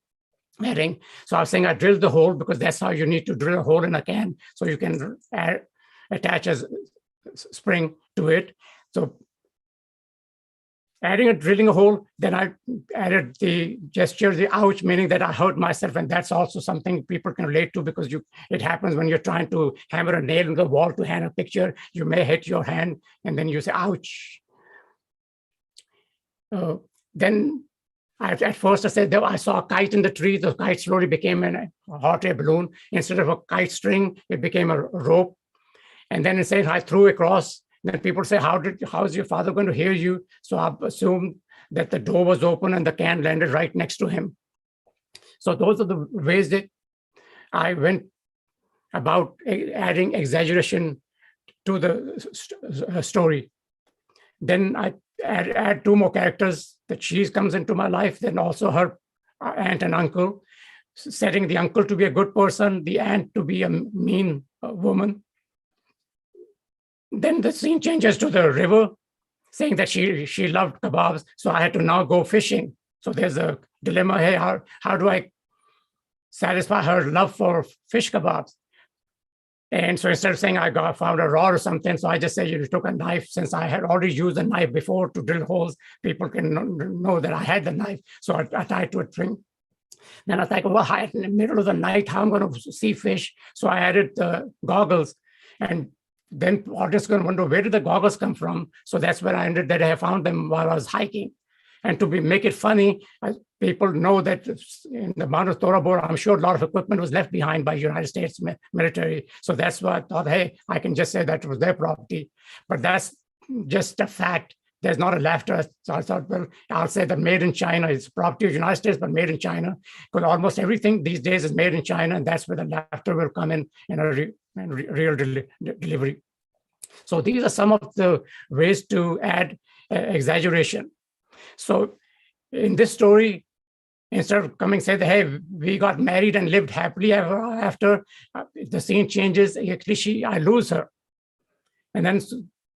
S1: adding. So I was saying I drilled the hole because that's how you need to drill a hole in a can, so you can attach a spring to it. So drilling a hole, then I added the gesture, the ouch, meaning that I hurt myself. And that's also something people can relate to, because it happens when you're trying to hammer a nail in the wall to hang a picture. You may hit your hand and then you say, ouch. Then at first I said that I saw a kite in the tree. The kite slowly became a hot air balloon. Instead of a kite string, it became a rope. And then it said I threw across. Then people say, how is your father going to hear you? So I assumed that the door was open and the can landed right next to him. So those are the ways that I went about adding exaggeration to the story. Then I add two more characters. That she comes into my life, then also her aunt and uncle, setting the uncle to be a good person, the aunt to be a mean woman. Then the scene changes to the river, saying that she loved kebabs. So I had to now go fishing. So there's a dilemma here. How do I satisfy her love for fish kebabs? And so instead of saying I found a rod or something, so I just say you took a knife. Since I had already used a knife before to drill holes, people can know that I had the knife. So I tied to a string. Then I thought, well, in the middle of the night, how am I going to see fish? So I added the goggles, and then audience going to wonder, where did the goggles come from? So that's where I ended that I found them while I was hiking. And to make it funny, people know that in the Mount of Tora Bora, I'm sure a lot of equipment was left behind by United States military. So that's why I thought, hey, I can just say that it was their property. But that's just a fact. There's not a laughter. So I thought, well, I'll say that made in China is property of the United States, but made in China, because almost everything these days is made in China, and that's where the laughter will come in a real delivery. So these are some of the ways to add exaggeration. So in this story, instead of coming say that, hey, we got married and lived happily ever after, the scene changes. Actually, I lose her. And then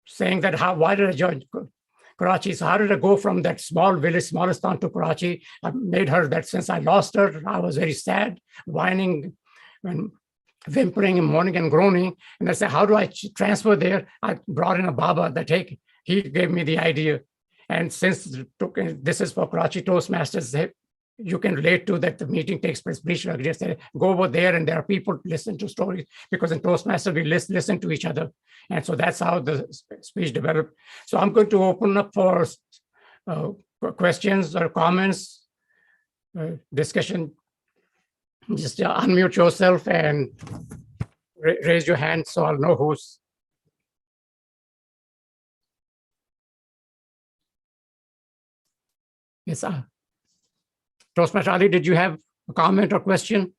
S1: saying that, why did I join Karachi? So how did I go from that small village, smallest town, to Karachi? I made her that since I lost her, I was very sad, whining and whimpering and moaning and groaning. And I said, how do I transfer there? I brought in a Baba that he gave me the idea. And since this is for Karachi Toastmasters, you can relate to that the meeting takes place. Just go over there, and there are people to listen to stories, because in Toastmasters, we listen to each other. And so that's how the speech developed. So I'm going to open up for questions or comments, discussion. Just unmute yourself and raise your hand so I'll know who's. Yes, Toastmaster Ali, did you have a comment or question?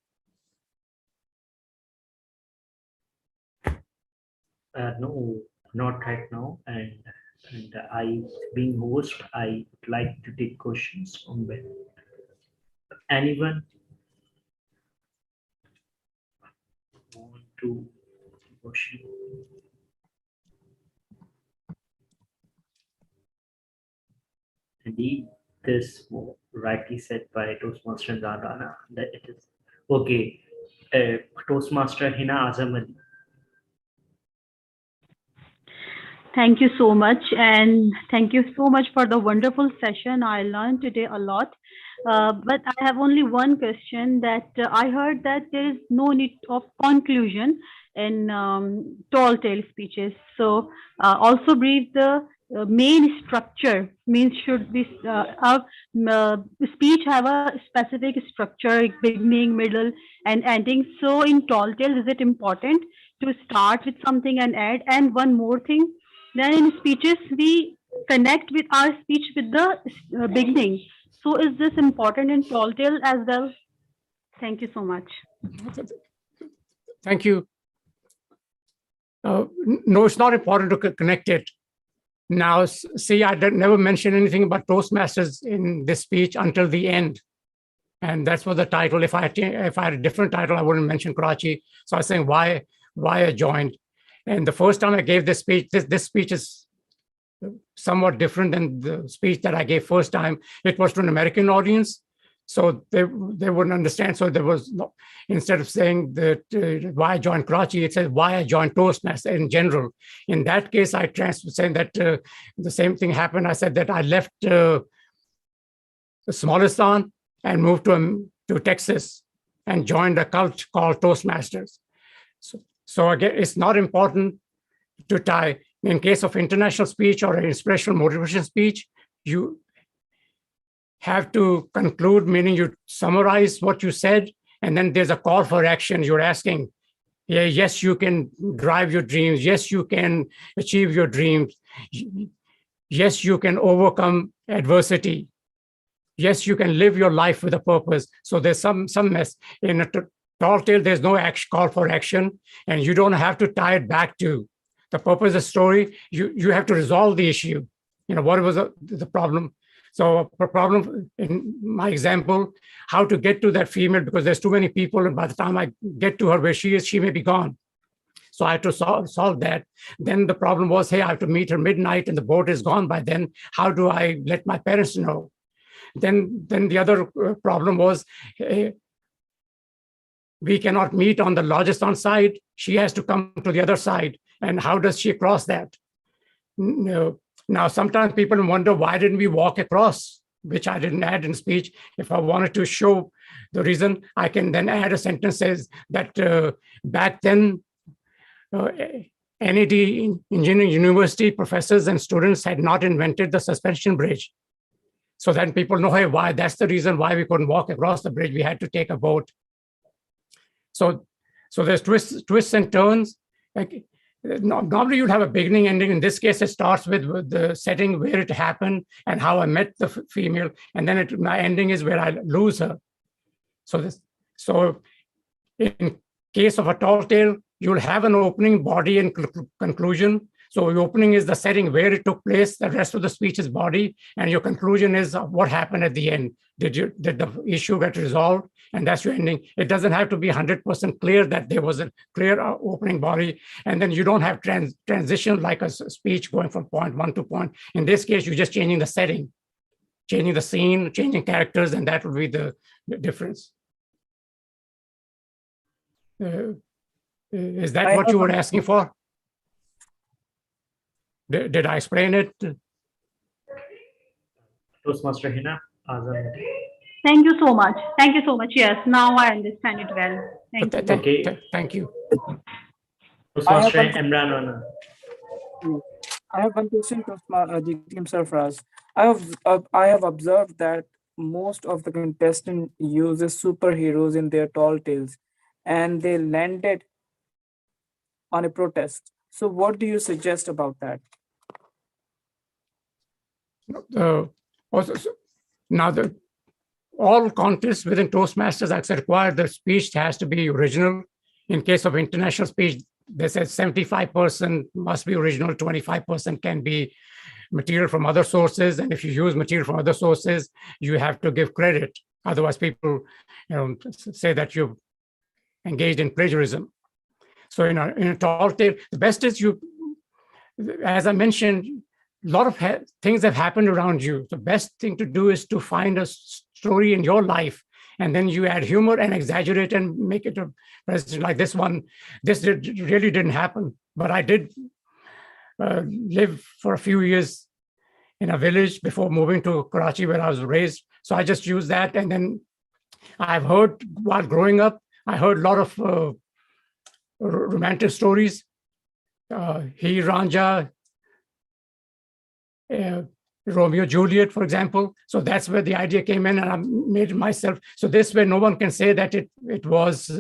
S3: No, not right now. And I, being host, I would like to take questions from anyone want to question. Indeed, this rightly said by Toastmaster Zadana that it is okay. Toastmaster Hina Azam Ali.
S4: Thank you so much, and thank you so much for the wonderful session. I learned today a lot, but I have only one question. That I heard that there is no need of conclusion in tall tale speeches. So also brief the main structure means should be speech have a specific structure, beginning, middle, and ending. So in tall tales, is it important to start with something and add? And one more thing, then in speeches we connect with our speech with the beginning. So is this important in tall tale as well? Thank you so much.
S1: Thank you. No, it's not important to connect it. Now, see, I never mentioned anything about Toastmasters in this speech until the end. And that's what the title. If I had a different title, I wouldn't mention Karachi. So I was saying why I joined. And the first time I gave this speech, this speech is somewhat different than the speech that I gave first time. It was to an American audience, so they wouldn't understand. So there was no, instead of saying that why I joined Karachi, it says why I joined Toastmasters in general. In that case, I transferred saying that the same thing happened. I said that I left Smallistan and moved to Texas and joined a cult called Toastmasters. So again, it's not important to tie. In case of international speech or inspirational motivation speech, you have to conclude, meaning you summarize what you said, and then there's a call for action. You're asking, yeah, yes, you can drive your dreams. Yes, you can achieve your dreams. Yes, you can overcome adversity. Yes, you can live your life with a purpose. So there's some mess. In a tall tale, there's no call for action, and you don't have to tie it back to the purpose of the story. You have to resolve the issue. What was the problem? So a problem in my example, how to get to that female, because there's too many people, and by the time I get to her where she is, she may be gone. So I had to solve that. Then the problem was, hey, I have to meet her midnight and the boat is gone by then. How do I let my parents know? Then the other problem was, hey, we cannot meet on the Rajasthan side. She has to come to the other side. And how does she cross that? Now, sometimes people wonder, why didn't we walk across, which I didn't add in speech. If I wanted to show the reason, I can then add a sentence says that back then, NED Engineering University professors and students had not invented the suspension bridge. So then people know, hey, why? That's the reason why we couldn't walk across the bridge. We had to take a boat. So there's twists and turns. Normally you'd have a beginning, ending. In this case, it starts with the setting where it happened and how I met the female, and then my ending is where I lose her. So in case of a tall tale, you'll have an opening, body, and conclusion. So your opening is the setting where it took place. The rest of the speech is body, and your conclusion is what happened at the end. Did the issue get resolved? And that's your ending. It doesn't have to be 100% clear that there was a clear opening body, and then you don't have transition like a speech going from point one to point. In this case, you're just changing the setting, changing the scene, changing characters, and that would be the difference. Is that what you were asking for? Did I explain it?
S3: Toastmaster Hina, Azam.
S4: Thank you so much. Thank you so much. Yes, now I understand it well. Thank you.
S3: Okay.
S1: Thank you.
S3: Toastmaster Imran Rana.
S2: I have one question to the team Sarfraz. I have observed that most of the contestants uses superheroes in their tall tales, and they landed on a protest. So what do you suggest about that?
S1: Now, all contests within Toastmasters actually require the speech has to be original. In case of international speech, they said 75% must be original, 25% can be material from other sources. And if you use material from other sources, you have to give credit. Otherwise, people say that you've engaged in plagiarism. So in a tall tale, the best is as I mentioned, a lot of things have happened around you. The best thing to do is to find a story in your life, and then you add humor and exaggerate and make it a present. Like this one, this really didn't happen, but I did live for a few years in a village before moving to Karachi, where I was raised. So I just used that, and then I've heard while growing up, I heard a lot of romantic stories. He Ranja, Romeo Juliet, for example. So that's where the idea came in, and I made it myself. So this way, no one can say that it was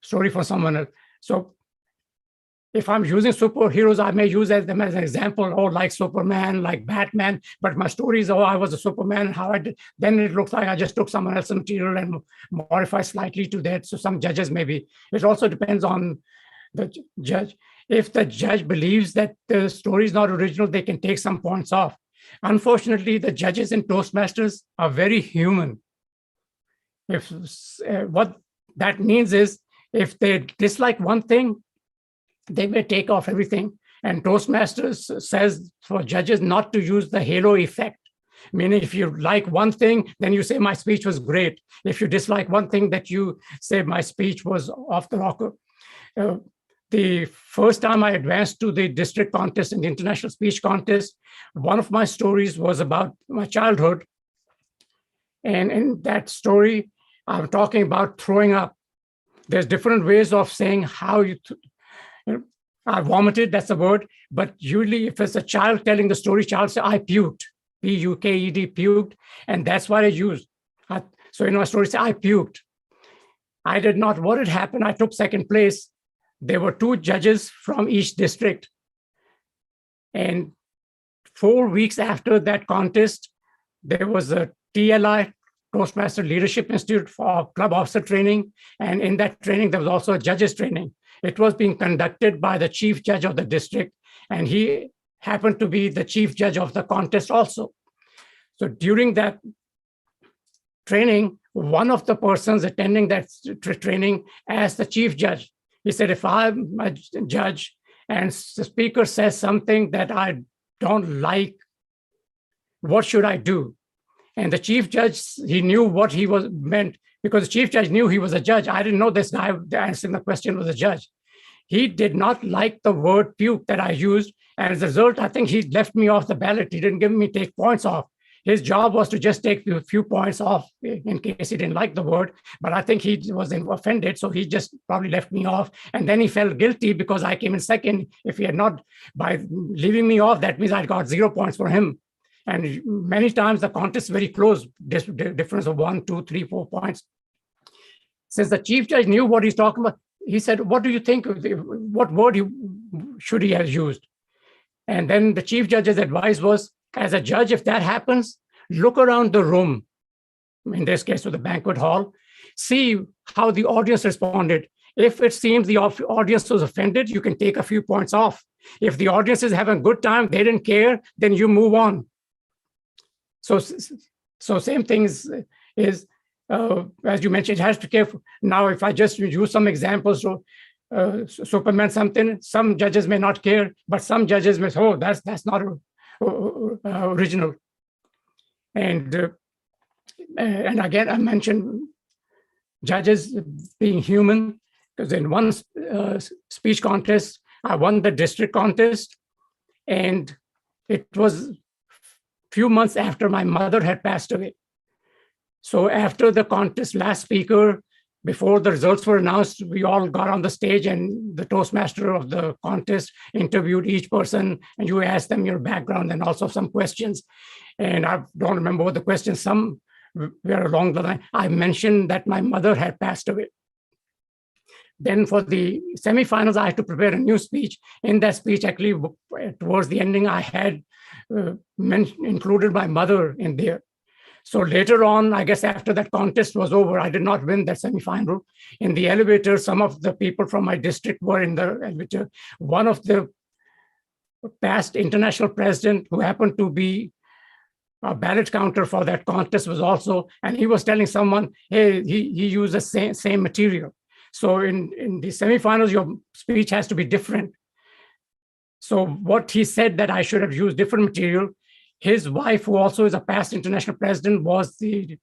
S1: story for someone else. So if I'm using superheroes, I may use them as an example, like Superman, like Batman, but my story is, I was a Superman, and how I did. Then it looks like I just took someone else's material and modified slightly to that. So some judges maybe. It also depends on the judge. If the judge believes that the story is not original, they can take some points off. Unfortunately, the judges in Toastmasters are very human. What that means is, if they dislike one thing, they may take off everything. And Toastmasters says for judges not to use the halo effect. Meaning, if you like one thing, then you say my speech was great. If you dislike one thing, that you say my speech was off the rocker. The first time I advanced to the district contest and the international speech contest, one of my stories was about my childhood. And in that story, I'm talking about throwing up. There's different ways of saying how I vomited, that's the word. But usually if it's a child telling the story, child say, I puked, P-U-K-E-D, puked. And that's what I used. So in my story, say, I puked. I did not. What had happened, I took second place. There were 2 judges from each district. And 4 weeks after that contest, there was a TLI, Toastmaster Leadership Institute, for club officer training. And in that training, there was also a judges training. It was being conducted by the chief judge of the district. And he happened to be the chief judge of the contest also. So during that training, one of the persons attending that training asked the chief judge, he said, if I'm a judge and the speaker says something that I don't like, what should I do? And the chief judge, he knew what he was meant, because the chief judge knew he was a judge. I didn't know this guy answering the question was a judge. He did not like the word puke that I used. And as a result, I think he left me off the ballot. He didn't give me take points off. His job was to just take a few points off in case he didn't like the word. But I think he was offended, so he just probably left me off. And then he felt guilty because I came in second. If he had not, by leaving me off, that means I got 0 points for him. And many times the contest is very close, difference of 1, 2, 3, 4 points. Since the chief judge knew what he's talking about, he said, what do you think? What word should he have used? And then the chief judge's advice was, as a judge, if that happens, look around the room, in this case with the banquet hall, see how the audience responded. If it seems the audience was offended, you can take a few points off. If the audience is having a good time, they didn't care, then you move on. So same things is, as you mentioned, it has to be careful. Now, if I just use some examples, so Superman something, some judges may not care, but some judges may say, oh, that's not original. And again, I mentioned judges being human, because in one speech contest, I won the district contest, and it was few months after my mother had passed away. So after the contest, last speaker, before the results were announced, we all got on the stage, and the Toastmaster of the contest interviewed each person, and you asked them your background and also some questions. And I don't remember what the questions, some were along the line. I mentioned that my mother had passed away. Then for the semifinals, I had to prepare a new speech. In that speech, actually, towards the ending, I had included my mother in there. So later on, I guess after that contest was over, I did not win that semifinal. In the elevator, some of the people from my district were in the elevator. One of the past international president, who happened to be a ballot counter for that contest, was also, and he was telling someone, hey, he used the same material. So in the semifinals, your speech has to be different. So what he said that I should have used different material, his wife, who also is a past international president, was the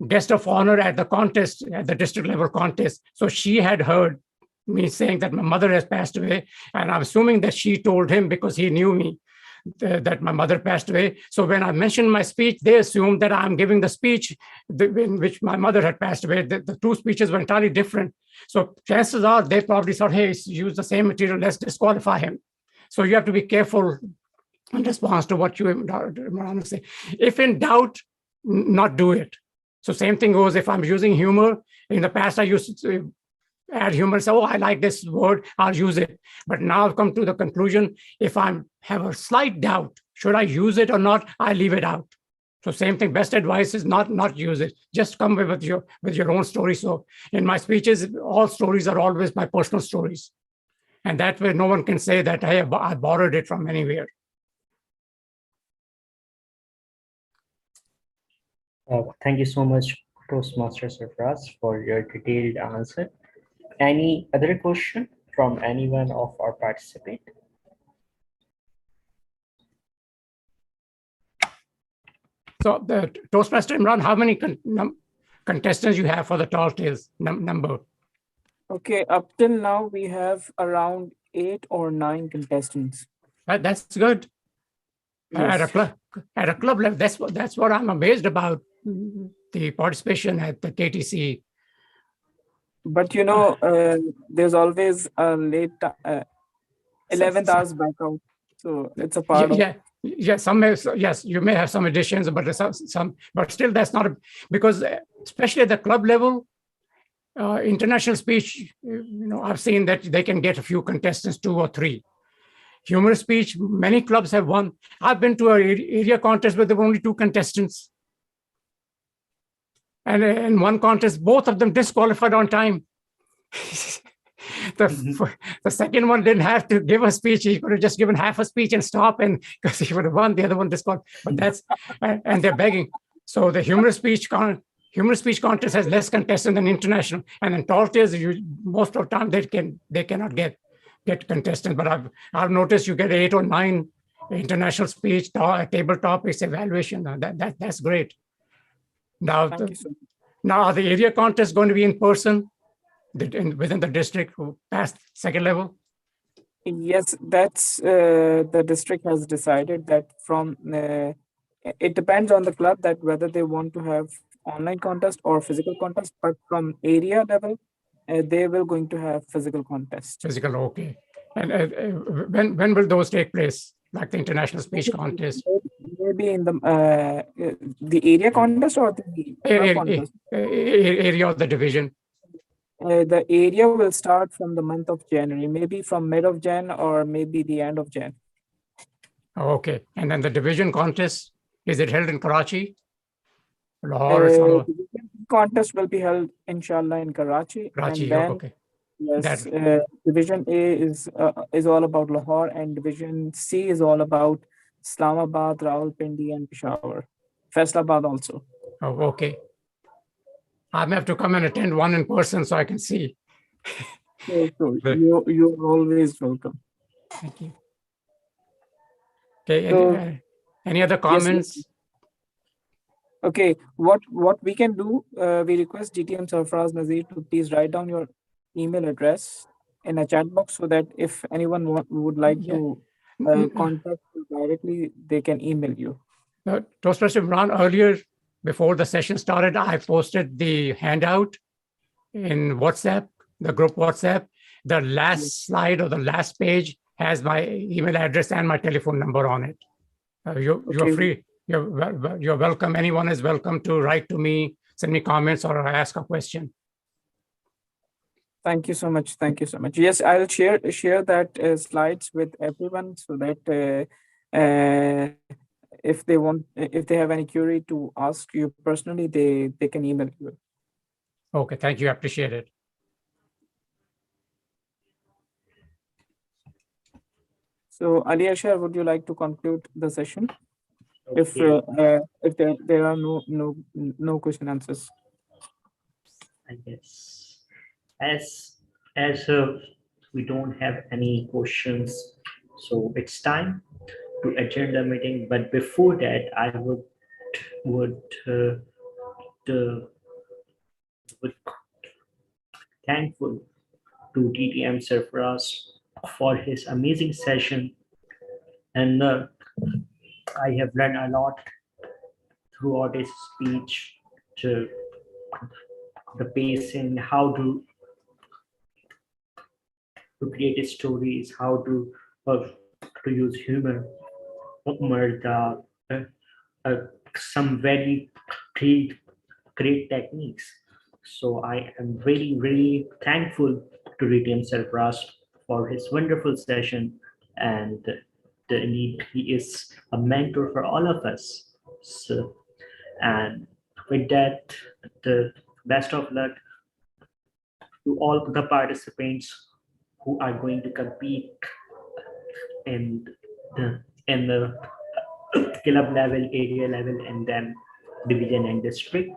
S1: guest of honor at the contest, at the district level contest. So she had heard me saying that my mother has passed away. And I'm assuming that she told him, because he knew me, that my mother passed away. So when I mentioned my speech, they assumed that I'm giving the speech in which my mother had passed away. The two speeches were entirely different. So chances are they probably thought, hey, use the same material, let's disqualify him. So you have to be careful in response to what you Moran say. If in doubt, not do it. So same thing goes if I'm using humor. In the past, I used to add humor, say, oh, I like this word, I'll use it. But now I've come to the conclusion, if I have a slight doubt, should I use it or not, I leave it out. So same thing, best advice is not use it. Just come with your own story. So in my speeches, all stories are always my personal stories. And that way no one can say that, hey, I borrowed it from anywhere.
S3: Thank you so much, Toastmaster Sarfraz, for your detailed answer. Any other question from anyone of our participants?
S1: So the Toastmaster Imran, how many contestants you have for the Tall Tales number?
S2: Okay, up till now we have around 8 or 9 contestants.
S1: That's good.
S2: Yes.
S1: At a club level, that's what I'm amazed about, the participation at the KTC.
S2: But you know, there's always a late 11th hours back out. So it's a part of.
S1: Yes, you may have some additions, but but still that's not because especially at the club level, international speech, I've seen that they can get a few contestants, 2 or 3. Humorous speech, many clubs have won. I've been to an area contest where there were only 2 contestants. And in one contest, both of them disqualified on time. The second one didn't have to give a speech. He could have just given half a speech and stop, and because he would have won, the other one disqualified. But that's and they're begging. So the humorous speech contest has less contestants than international. And then Tall Tales, most of the time they cannot get contestants. But I've noticed you get 8 or 9 international speech, table topics, evaluation. That's great. Now, are the area contests going to be in person within the district past second level?
S2: Yes, that's the district has decided that from it depends on the club that whether they want to have online contest or physical contest. But from area level, they will going to have physical contest.
S1: Physical, okay. And when will those take place? Like the international speech contest?
S2: Maybe in the area contest or the club contest?
S1: Area of the division.
S2: The area will start from the month of January, maybe from mid of Jan or maybe the end of Jan.
S1: Okay. And then the division contest, is it held in Karachi? Lahore?
S2: Contest will be held, inshallah, in Karachi.
S1: Karachi,
S2: and then,
S1: okay.
S2: Yes, Division A is all about Lahore, and Division C is all about Islamabad, Rawalpindi, and Peshawar. Faisalabad also.
S1: Oh, okay. I may have to come and attend one in person so I can see.
S2: So you're always welcome.
S1: Thank you. Okay. Any other comments?
S2: Yes. Okay. What we can do? We request GTM Sarfraz Nazir to please write down your email address in a chat box so that if anyone would like to contact you directly, they can email you.
S1: Toastmaster Imran, earlier, before the session started, I posted the handout in WhatsApp, the group WhatsApp. The last slide or the last page has my email address and my telephone number on it. You're free. You're welcome. Anyone is welcome to write to me, send me comments, or ask a question.
S2: Thank you so much. Thank you so much. Yes, I'll share that slides with everyone so that if they have any query to ask you personally, they can email you.
S1: Okay, thank you. I appreciate it.
S2: So Ali Ashar, would you like to conclude the session?
S3: Okay.
S2: If there are no question answers.
S3: I guess as we don't have any questions, so it's time to adjourn the meeting. But before that, I would thankful to TTM Sarfraz for his amazing session, and I have learned a lot throughout his speech, to the pacing, how to create stories, how to use humor. Umar some very great techniques. So I am really, really thankful to Ritiam Sarfraz for his wonderful session, and indeed he is a mentor for all of us. So, and with that, the best of luck to all the participants who are going to compete in the club level, area level, and then division and district.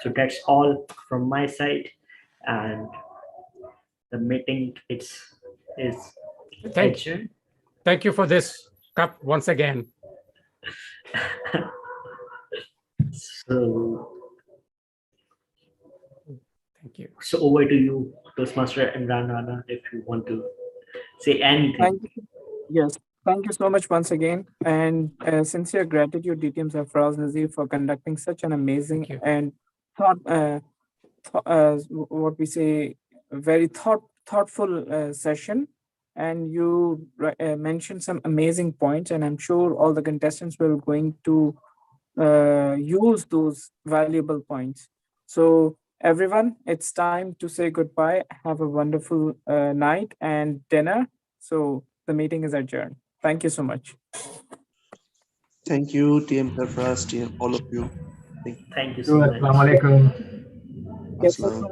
S3: So that's all from my side, and the meeting is
S1: Thank,
S3: adjourned.
S1: thank you for this cup once again.
S3: So
S1: Thank you.
S3: so over to you, Toastmaster Imran Rana, if you want to say anything.
S2: Thank you. Yes, thank you so much once again, and sincere gratitude, DTM Sarfraz Nazir, for conducting such an amazing
S1: Thank you.
S2: and what we say, very thoughtful session. And you mentioned some amazing points, and I'm sure all the contestants will going to use those valuable points. So everyone, it's time to say goodbye. Have a wonderful night and dinner. So the meeting is adjourned. Thank you so much.
S5: Thank you, TM Sarfraz, TM, all of you. Thank you.
S3: Thank you so much.
S6: Assalamu alaikum.
S2: Yes,
S5: Assalam.